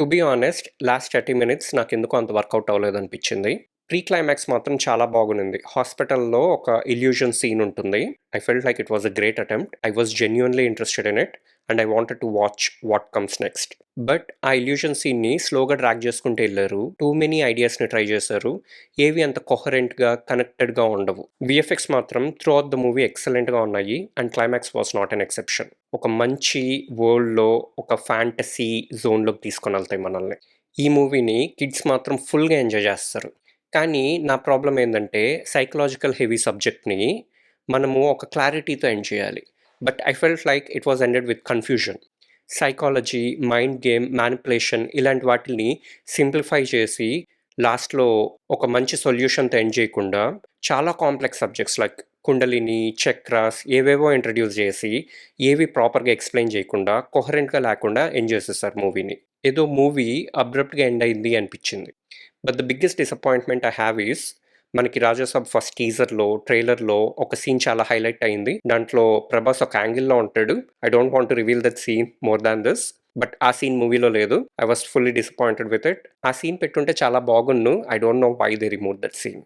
To be honest last 30 minutes నాకెందుకో అంత work out అవ్వలేదనిపించింది. Pre climax మాత్రం చాలా బాగునింది. హాస్పిటల్‌లో ఒక ఇల్యూషన్ సీన్ ఉంటుంది. I felt like it was a great attempt. I was genuinely interested in it and I wanted to watch what comes next. But ఆ illusion సీన్‌ని స్లోగా drag చేసుకుంటూ ఎళ్లారు. టూ మెనీ ఐడియాస్‌ని ట్రై చేశారు. ఏవి అంత కొహరెంట్‌గా, కనెక్టెడ్‌గా ఉండవు. వీఎఫ్ఎక్స్ మాత్రం త్రూ ఔట్ ద మూవీ ఎక్సలెంట్‌గా ఉన్నాయి and climax was not an exception. ఒక మంచి వరల్డ్‌లో ఒక ఫ్యాంటసీ జోన్‌లోకి తీసుకొనెళ్తాయి మనల్ని. ఈ మూవీని కిడ్స్ మాత్రం ఫుల్‌గా ఎంజాయ్ చేస్తారు. కానీ నా ప్రాబ్లమ్ ఏందంటే సైకలాజికల్ హెవీ సబ్జెక్ట్‌ని మనము ఒక క్లారిటీతో ఎండ్ చేయాలి. But I felt like it was ended with confusion. Psychology, mind game, manipulation ఇలాంటి వాటిల్ని సింప్లిఫై చేసి లాస్ట్‌లో ఒక మంచి సొల్యూషన్‌తో ఎండ్ చేయకుండా చాలా complex subjects like kundalini, chakras ఏవేవో ఇంట్రడ్యూస్ చేసి ఏవి ప్రాపర్‌గా ఎక్స్‌ప్లెయిన్ చేయకుండా కొహరెంట్‌గా లేకుండా ఎండ్ చేసేసారు మూవీని. ఏదో మూవీ అబ్రప్ట్‌గా ఎండ్ అయింది అనిపించింది. But the biggest disappointment I have is మనకి 'రాజాసాబ్' ఫస్ట్ టీజర్‌లో, ట్రైలర్‌లో ఒక సీన్ చాలా హైలైట్ అయింది. దాంట్లో ప్రభాస్ ఒక యాంగిల్‌లో ఉంటాడు. I don't want to reveal that scene more than this. But ఆ సీన్ మూవీలో లేదు. I was fully disappointed with it. ఆ సీన్ పెట్టుంటే చాలా బాగున్ను. I don't know why they removed that scene.